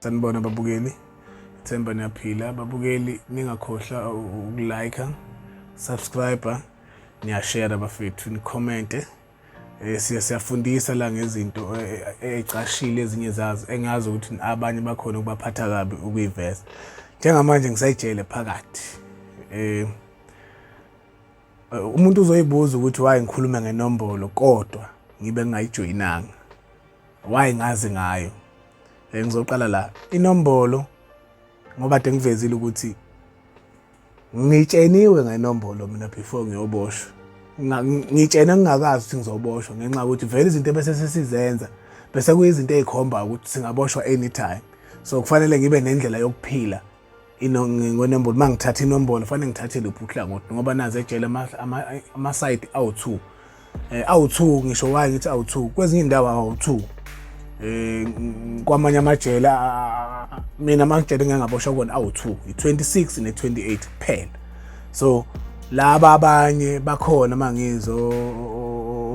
Sanibona babukeli, Themba niyaphila. Babukeli ningakhohlwa ukulike, subscribe, niyashare bafethu, nikhomente. Siyafundisa la ngezinto ezicashile ezinye zazo engazi ukuthi abanye bakhona ukubaphatha kabi ukuyiveza. Njengamanje ngisayijele phakathi. Umuntu uzoyibuza ukuthi why ngikhuluma ngenombolo kodwa ngibe ngingayijoyinanga. Why ngazi ngayo? Ngizoqala la. Inombolo ngoba kade ngivezile ukuthi ngitsheniwe ngenombolo mina before ngiyoboshwa. Ngitshena ngingakazi ukuthi ngizoboshwa ngenxa ukuthi vele izinto bese sesizenza bese kuyizinto ezikhomba ukuthi singaboshwa anytime. So kufanele ngibe nendlela yokuphila ngenombolo. Mangithatha inombolo kufanele ngithathe luphi uhlangothi ngoba nazi ejele ama-site awu2. Awu2 ngisho why ngithi awu2 kwezinye indawo awu2. Kwamanye amajela mina amajele ngingaboshwa kona awu2 i26 ne28 kuphela. So laba abanye bakhona mangizo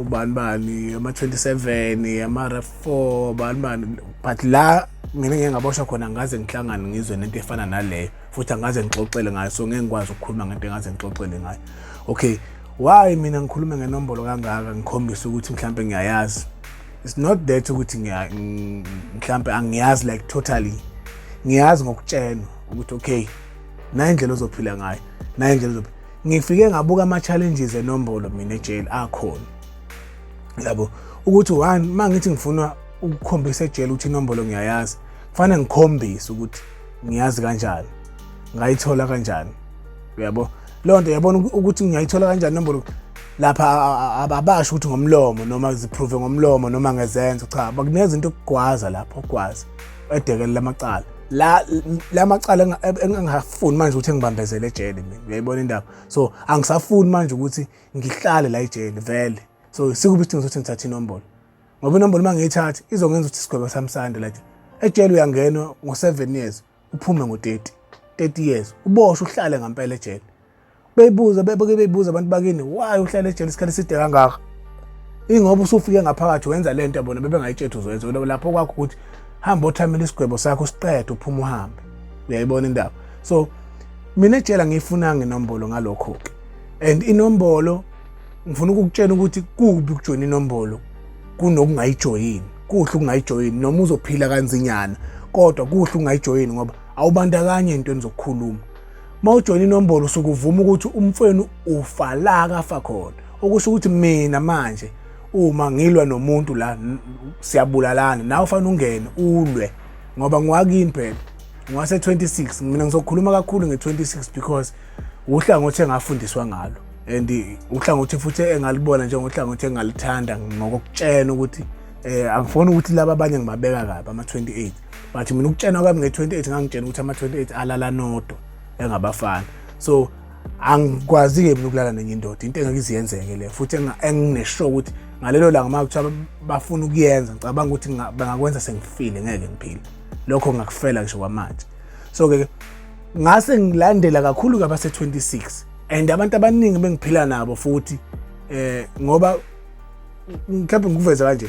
ubani ama27 ama4 bani but la mina ngingaboshwa khona ngaze ngihlangane ngizwe nento efana naleyo futhi angaze ngixoxele ngayo. So ngeke ngikwazi ukukhuluma ngento engaze ngixoxele ngayo. Okay, why mina ngikhuluma ngenombolo kangaka ngikhombisa ukuthi mhlambe ngiyayazi. It's not that ukuthi mhlambe angiyazi like totally. Ngiyazi ngokutshena ukuthi okay na indlela ozophila ngayo na indlela ozophila. Ngifike ngabuka ama-challenges enombolo mina ejele akhona. Yabo ukuthi one mangithi ngifuna ukukhombisa ejele ukuthi inombolo ngiyayazi kufanele ngikhombise ukuthi ngiyazi kanjani, ngayithola kanjani. Yabo lo nto yabona ukuthi ngiyayithola kanjani inombolo lapha abasho ukuthi ngomlomo noma ziprove ngomlomo noma ngezenzo. Cha, bakuneza into ukugwaza lapho ukugwaza edekele lamacala la macala engingafuni manje ukuthi ngibambezele ejele mina. Uyayibona indaba. So angisafuni manje ukuthi ngihlale la ejele vele. So sikubi isidingo sokuthi ngithathe inombolo ngoba inombolo mangiyithatha izongenza ukuthi isigwebo sami sande la ejele. Uyangena ngo7 years uphume ngo30 years uboshwe uhlale ngempela ejele. Beyibuza beyibuza abantu bakini why uhlale ejele isikhathi eside kangaka. Ingoba usufike ngaphakathi wenza lento yabona bebengayitshela uzoyenza lapho kwakho ukuthi hamba othamela isigwebo sakho siqede uphuma uhambe. Uyayibona indaba. So mina ejele ngifuna ngenombolo ngalokho ke. And inombolo ngifuna ukukutshela ukuthi kubi ukujoyina inombolo kunokungayijoyini. Kuhle ukungayijoyini noma uzophila kanzinyana kodwa kuhle ungayijoyini ngoba awubandakanye into zokukhuluma. Mawujoyina inombolo usuke uvuma ukuthi umfweni ufa la kafa khona. Okusho ukuthi mina manje uma ngilwa nomuntu la siyabulalana nawe ufana ungene ulwe ngoba ngiwakini phela ngwase 26. Mina ngizokhuluma kakhulu nge26 because uhlangothi engafundiswa ngalo and uhlangothi futhi engalibona njengohlangothi engalithanda ngokutshena ukuthi angifuni ukuthi laba abanye ngibabeka kabi ama28 but mina ukutshena kwami nge28 ngangitshena ukuthi ama28 alala nodo engabafana. So angikwazi ke mina ukulala nenye indoda into engeke iziyenzeke le futhi engineshow ukuthi ngalelo langa makuthiwa bafuna ukuyenza ngicabanga ukuthi bangakwenza sengifile ngeke ngiphile lokho ngakufela ngisho kwamanje. So ke ngase ngilandela kakhulu kabase 26 and abantu abaningi bengiphila nabo futhi ngoba mhlawumbe ngikuveza kanje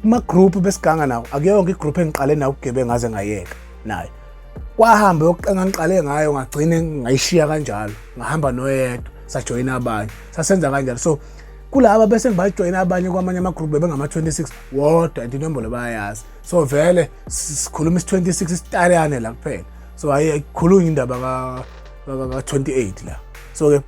kuma group besiganga nawo akuyonke igroup engiqale nawo ukugebe ngaze ngayeka naye kwahamba yokuqangiqale ngayo ngagcine ngayishiya kanjalo ngahamba noyedwa sajoyina abanye sasenza kanjalo. So kulaba bese ngibajoyina abanye kwamanye ama group bengama26 wodwa inombolo bayayazi. So vele sikhuluma is26 isitariyane la kuphela. So ayikhulunywa indaba ka28 la. So ke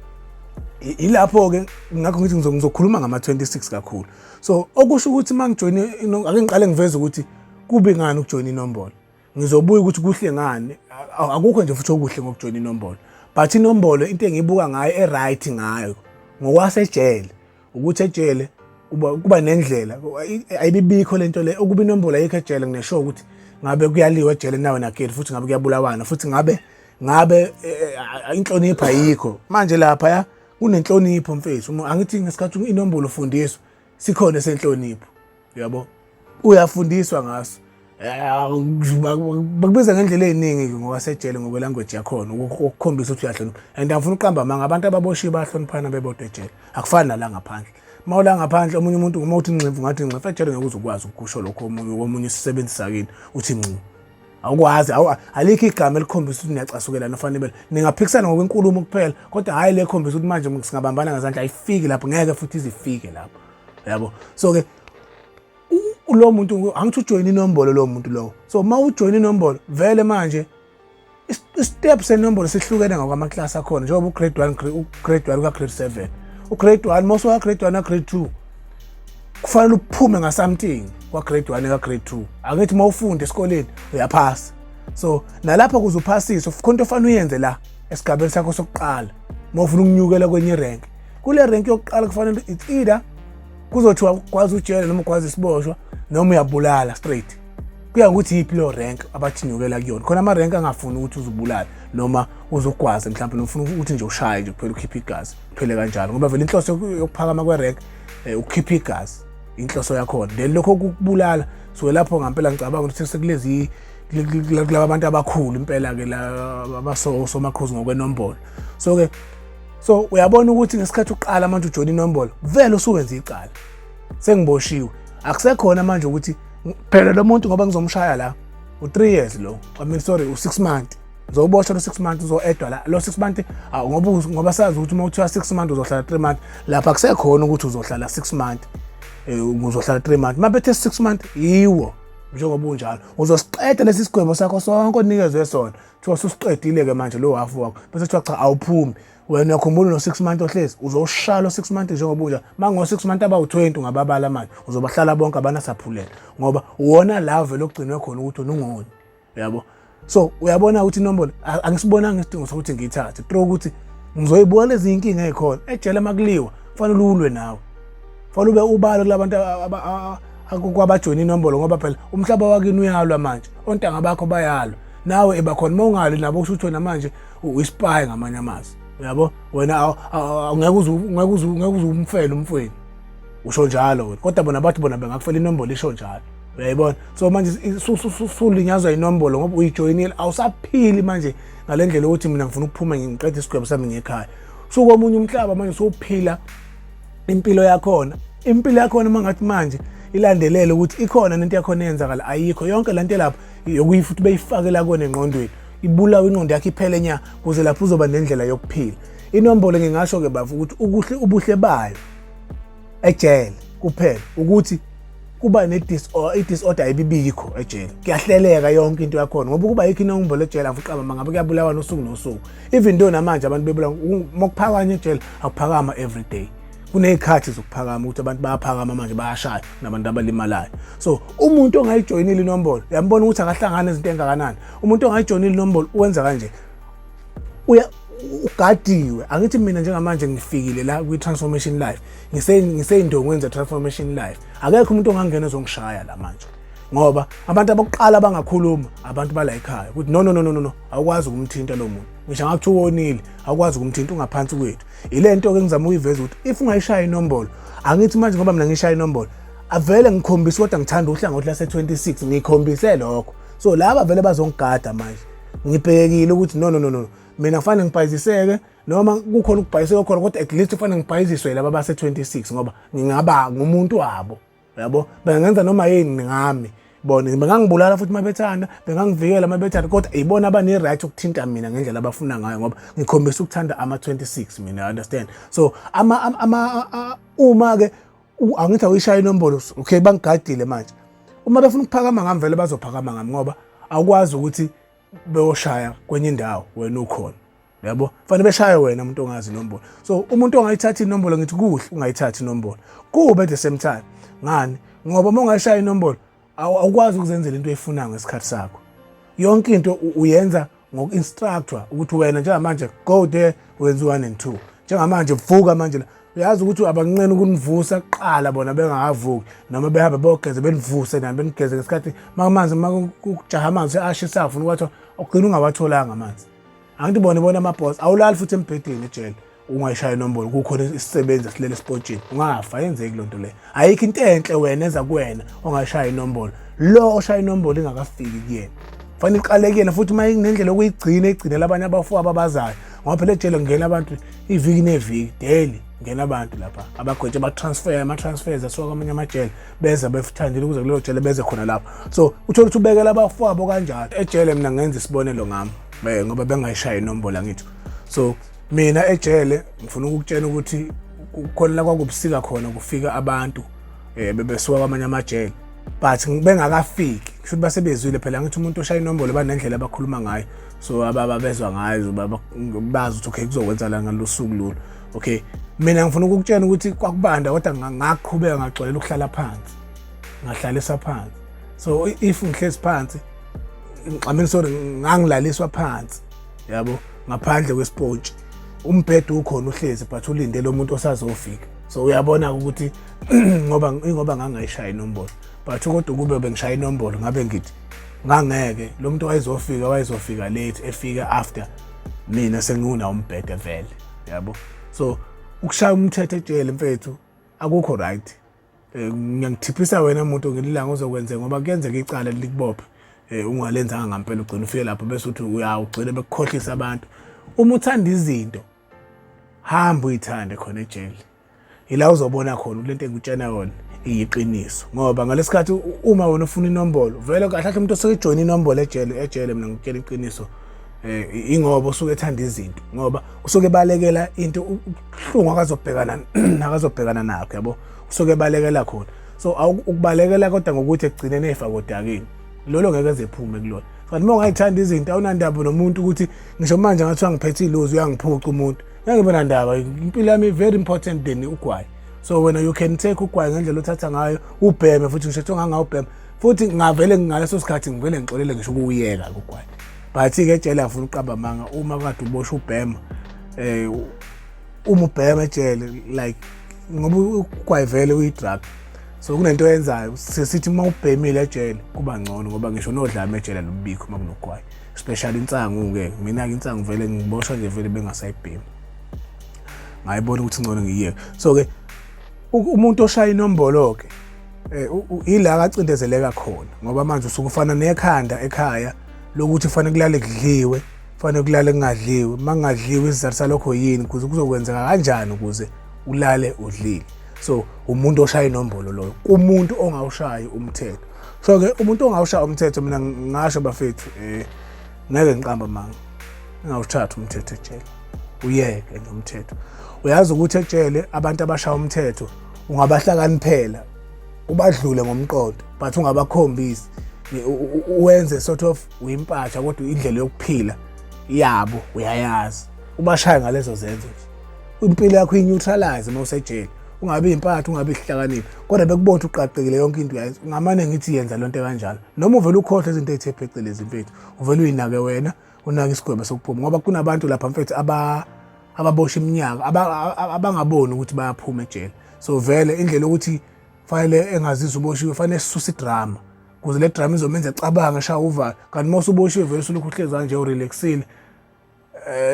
ilapho ke ngakho ngithi ngizokhuluma ngama26 kakhulu. So okusho ukuthi mangijoyina ake ngiqale ngiveze ukuthi kubi ngani ukujoyina inombolo. Ngizobuya ukuthi kuhle ngani akukho nje futhi okuhle ngokujoyina inombolo but inombolo into engiyibuka ngayo eright ngayo ngokwasejele ukuthi ejele kuba nendlela ayibibikho lento le okuba inombolo ayikho ejele. Nginesho ukuthi ngabe kuyaliwa ejele nawe nakeli futhi ngabe kuyabulawana futhi ngabe inhlonipho ayikho manje lapha ya kunenhlonipho mfethu. Angithi ngesikhathi inombolo ufundiswa sikhona senhlonipho. Yabo uyafundiswa ngaso bakubiza ngendlela eziningi ngoba sejele ngoba language yakhona ukukhombisa ukuthi uyahlonipha and angifuna uqamba manga abantu ababoshiwe bahloniphana bebodwa ejele akufani nala ngaphandle. Mawula ngaphandle omunye umuntu uthi ngcimfu ngathi ngcimfu ejele ngeke uzukwazi ukusho lokho omunye isisebenzisa kini uthi ngcimfu awukwazi alikho igama elikhombisa ukuthi niyacasukelana ofanele ningaphikisana ngokwenkulumo kuphela kodwa hayi le khombisa ukuthi manje singabambana ngazandla ayifiki lapho ngeke futhi izifike lapho yabo so ke lo muntu angithi ujoin inombolo lo muntu lo so uma ujoin inombolo vele manje step senombolo sihlukene ngokwamaklasi akhona njengoba ugrade 1 ugrade 1 ka grade 7 ugrade 1 moso wa grade 1 na grade 2 kufanele uphume nga something kwa grade 1 ka grade 2 angithi mawufunda esikoleni uyaphasa so nalapha kuzophasiswa konke ofanele uyenze la esigabeni sakho sokuqala mawufuna ukunyukela kwenye rank kule rank yokuqala kufanele it's either kuzothiwa kwazi ujele noma kwazi isiboshwa noma uyabulala straight kuya ukuthi iphi lo rank abathinyukela kuyona khona ama rank angafuni ukuthi uzubulala noma uzogwaza mhlawumbe nofuna ukuthi nje ushaye nje kuphela ukhipha igazi kuphele kanjalo ngoba vele inhloso yokuphakama kwe rank ukukhipha igazi inhloso yakhona then lokho kubulala so lapho ngempela ngicabanga ukuthi sekulezi kulaba abantu abakhulu impela ke la abasomakhozi ngokwenombolo so uyabona ukuthi ngesikhathi uqala manje ujoin inombolo vele usuwenza icala sengiboshiwe akusekhona manje ukuthi phela lo muntu ngoba ngizomshaya la u3 years lo u6 months uzoboshwa lo 6 months uzo-edwa la lo 6 months ngoba sazi ukuthi uma uthiwa 6 months uzohlala 3 months lapha akusekhona ukuthi uzohlala 6 months uzohlala 3 months mabethe 6 months yiwo njengoba unjalo uzosiqeda lesi sigwebo sakho sonke onikezwe sona kuthiwa ususiqedile ke manje lo wafu wakho bese kuthiwa cha awuphumi wena uyakhumbula no 6 months ohlezi uzoshaya lo 6 months njengoba unjalo mango 6 months abawu20 ungababala manje uzobahlala bonke abanasaphulela ngoba uwona lave lokugcinwe khona ukuthi unungoni yabo so uyabona ukuthi inombolo angisibonanga isidingo sokuthi ngiyithathe through ukuthi ngizoyibuka lezi inkinga ezikhona ejele makuliwa kufanele ulwe nawe kufanele ube ubalo kulabantu kwabajoin inombolo ngoba phela umhlaba wakini uyalwa manje ontanga bakho bayalwa nawe ebakhona mawungali nabo kusho ukuthi manje uyispy ngamanye amazwi uyabo wena ngeke uzumfela umfweni usho njalo wena kodwa bona bathi bona bengakufela inombolo isho njalo uyayibona so manje sulinyazwa inombolo ngoba uyijoinile awusaphili manje ngalendlela ukuthi mina ngifuna ukuphuma ngiqede isigwebo sami ngekhaya sukomunye umhlaba manje sophila impilo yakhona mangathi manje ilandelele ukuthi ikhona into yakhona yenzakala ayikho yonke lento lapha yokuyifuthi beyifakela kona engqondweni ibulawa ingqondo yakhe iphele nya kuze lapho uzoba nendlela yokuphila inombolo ngingasho ke bafu ukuthi ubuhle bayo ejele kuphela ukuthi kuba disorder ayibibikho ejele kuyahleleka yonke into yakhona ngoba kuba yikho inombolo ejele afuqaba mangabe kuyabulawa nosuku nosuku even though namanje abantu bebulawa mokuphakanya ejele akuphakama every day kunezikhathi zokuphakama ukuthi abantu bayaphakama manje bayashaya nabantu abalimalayo so umuntu ongayijoinile inombolo uyambona ukuthi akahlangana izinto engakanani umuntu ongayijoinile inombolo uwenza kanje ugadiwe angithi mina njengamanje ngifikile la kwi transformation life ngiseyindongo wenza transformation life akekho umuntu ongangena ezongishaya la manje ngoba abantu abokuqala abangakhuluma abantu bala ekhaya ukuthi no awukwazi ukumthinta lo muntu ngisho ngathi uwonile awukwazi ukumthinta ungaphansi kwethu ilento ke ngizama uyiveza ukuthi if ungayishaya inombolo angithi manje ngoba mina ngishaya inombolo avele ngikhombisa kodwa ngithanda uhlangothi lase 26 ngikhombise lokho so laba vele bazongigada manje ngibhekile ukuthi no mina kufanele ngibhayiziseke noma kukhona ukubhayiseka khona kodwa at least kufanele ngibhayiziswe laba base 26 ngoba ngingaba ngumuntu wabo yabo bengenza noma yini ngami bona bengangibulala futhi mabethanda bengangivikela mabethanda kodwa ibona abane right ukuthinta mina ngendlela abafuna ngayo ngoba ngikhombisa ukuthanda ama 26 mina understand so uma ke angithi awuyishaya inombolo okay bangigadile manje uma befuna ukuphakama ngami vele bazophakama ngami ngoba awukwazi ukuthi beyoshaya kwenye indawo wena ukhona yabo fanele beshaye wena umuntu ongazi inombolo so umuntu ongayithatha inombolo ngithi kuhle ungayithatha inombolo kube at the same time ngani ngoba uma ungashaya inombolo awukwazi ukuzenzela into oyifunayo ngesikhathi sakho yonke into uyenza ngoku-instructor ukuthi wena njengamanje go there wenza 1 and 2 njengamanje vuka manje la uyazi ukuthi abanqene ukunivusa kuqala bona bengakavuki noma behambe bogeze benivuse nami benigeze ngesikhathi makamanzi makujaha amanzi ashisa afuna ukuthi ugcina ungawatholanga amanzi angithi bona ama-boss awulali futhi embhedeni ejele ungayishaya inombolo kukhona isisebenzi esilele esipotshini ungafa yenzeki lonto le ayikho into enhle wena eza kuwena ongashaya inombolo lo oshaya inombolo ingakafiki kuyena fanele iqalekele futhi uma inendlela okuyigcina igcinela abanye abafowabo abazayo ngoba phela ejele ngena abantu iviki neviki daily ngena abantu lapha abagwethe ama-transfers asuka kwamanye amajele beza bethandile ukuze kulelo jele beze khona lapha. So uthola ukuthi ubekela abafowabo kanjalo ejele. Mina ngenza isibonelo ngami ngoba bengayishaya inombolo ngithi. So mina ejele ngifuna ukukutshela ukuthi khona la kwakubusika khona kufika abantu bebesuka kwamanye amajele but bengakafiki kusho ukuthi basebezwile phela ngithi umuntu oshaya inombolo banendlela abakhuluma ngayo. So ababezwa ngayo bazi ukuthi okay kuzokwenza la ngalosuku lolu. Okay, mina ngifuna ukukutshela ukuthi kwakubanda kodwa ngaqhubeka ngagcwalela ukuhlala phansi, ngahlalisa phansi. So if ngihlezi phansi ngangilaliswa phansi yabo ngaphandle kwesipontshi, umbhedo ukhona uhlezi but ulinde lo muntu osazofika. So uyabona ukuthi ngoba ngangayishaya inombolo but kodwa kube bengishaya inombolo ngabe ngithi ngangeke lo muntu wayezofika late efika after mina senguna umbhedo vele yabo. So ukushaya umthetho ejele mfethu akukho right. Ngiyangithiphisa wena umuntu ngelilanga ozokwenzeka ngoba kuyenzeka icala likubophe ungalenzanga ngempela ugcina ufike lapho bese uthi ugcine bekukhohlisa abantu. Uma uthanda izinto hamba uyithande khona ejele, ila uzobona khona lento engikutshena yona iyiqiniso. Ngoba ngalesikhathi uma wena ufuna inombolo vele kahle umuntu osejoyina inombolo ejele mina ngikutshela iqiniso ingoba usuke ethanda izinto ngoba usuke ebalekela into uhlungu akazobhekana nakho yabo, usuke ebalekela khona. So ukubalekela kodwa ngokuthi egcine nefa kodakini lolo ngeke ezephume kulona. Kanti uma ungayithanda izinto awunandaba nomuntu ukuthi ngisho manje ngathi ngiphethe ilozi uyangiphuca umuntu, ngeke ndaba. Impilo yami very important than ugwayi. So wena you can take ugwayi ngendlela othatha ngayo ubheme futhi ngisho ngangawubhema futhi ngavele ngaleso sikhathi ngivele ngixolele ngisho ukuyeka ugwayi. But ke ejele afuna uqamba manga uma kade ubosha ubhema uma ubhema ejele like ngoba ugwayi vele uyidrug. So kunento yenzayo sisithi uma ubhemile ejele kuba ngcono ngoba ngisho nodlame ejele lubikho uma kunogwayi, especially insangu ke mina ke insangu vele ngiboshwa nje vele bengasayibhemi ngayibona ukuthi ngcono ngiyeke. So ke umuntu oshaya inombolo ke ila akacindezeleka khona ngoba manje usukufana nekhanda ekhaya lokuthi kufanele kulale kudliwe, kufanele kulale kungadliwe. Mangadliwe isizathu salokho yini ukuze kuzokwenzeka kanjani ukuze ulale udlile. So umuntu oshaya inombolo loyo kumuntu ongawushayi umthetho. So ke umuntu ongawushaya umthetho mina ngasho bafethu ngeke ngiqamba manga ngawuthatha umthetho ejele, uyeke nje umthetho. Uyazi ukuthi ejele abantu abashaya umthetho ungabahlakaniphela ubadlule ngomqondo but ungabakhombisi uwenze sort of uyimpatsha kodwa indlela yokuphila yabo uyayazi, ubashaye ngalezo zenzo. Impilo yakho i-neutralize uma usejele, ungabi impatha ungabi ihlakaniphi kodwa bekubona uqaqekile yonke into uyazi. Ngamane ngithi yenza lonto kanjalo noma uvela ukhohle izinto ezithe phecelezi mfethu uvela uyinake wena unaka isigwebo sokuphuma ngoba kunabantu lapha mfethu ababosha iminyaka abangaboni ukuthi bayaphuma ejele. So vele indlela ukuthi fanele engazizwa uboshiwe fanele sisusa idrama ukuze le drama izomenza ecabanga shaya uvalo. Kanti mase uboshiwe vele usulokhu uhlezi kanje urelaxile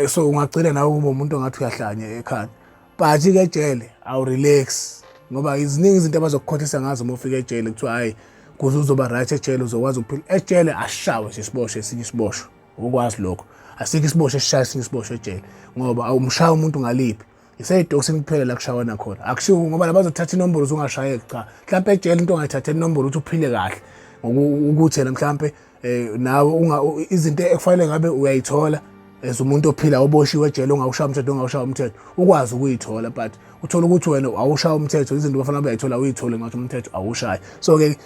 so ungagcina nawe ube umuntu ongathi uyahlanya ekhaya. But ke ejele awurelax ngoba iziningi izinto abazokukhohlisa ngazo uma ufika ejele kuthiwa hayi kuze uzoba right ejele uzokwazi ukuphila. Ejele ashawe isiboshwe esinye isiboshwe ukwazi lokho. Asikho isiboshwe esishaya esinye isiboshwe ejele ngoba awumshaya umuntu ngaliphi. Isayidokisini kuphela la kushawana khona. Akushiwo ngoba labazothatha inombolo uzungashayeki cha. Mhlawumbe ejele into ongayithatha inombolo uthi uphile kahle ukuthi yena mhlawumbe nawe izinto ekufanele ngabe uyayithola as umuntu ophila oboshiwe ejele ongawushaya umthetho ukwazi ukuyithola. But uthola ukuthi wena awushaya umthetho izinto bafanele bayithola uyithole ngathi umthetho awushayi. So ke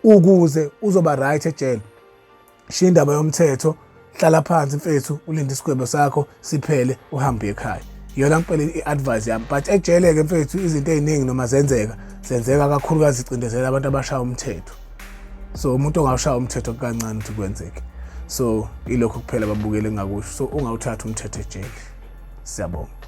ukuze uzoba right ejele shinda indaba yomthetho, hlala phansi mfethu ulinde isigwebo sakho siphele uhambe ekhaya. Iyona ngempela i-advice yami. But ejele ke mfethu izinto eziningi noma zenzeka kakhulukazi icindezela abantu abashaya umthetho. So umuntu ongawushaya umthetho kancane ukuthi kwenzeke. So ilokho kuphela babukele ngakusho. So ungawuthatha umthetho ejele. Siyabonga.